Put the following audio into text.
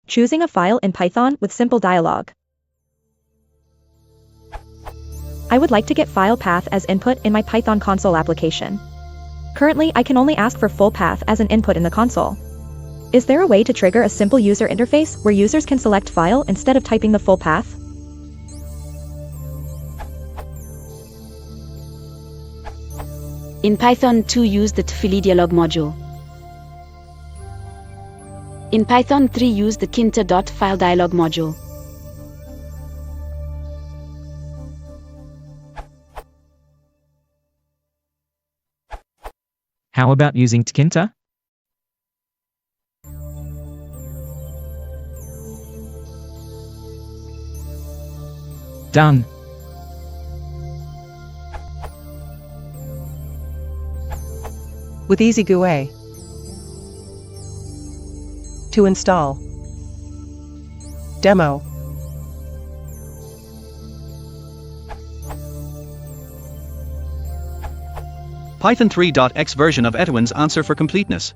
Choosing a file in Python with simple dialog. I would like to get file path as input in my Python console application. Currently, I can only ask for full path as an input in the console. Is there a way to trigger a simple user interface where users can select file instead of typing the full path? In Python 2, use the Dialog module. In Python 3, use the kinter.fileDialog module. How about using tkinter? Done. With Easy GUI. To install. Demo. Python 3.x version of Etowin's answer for completeness.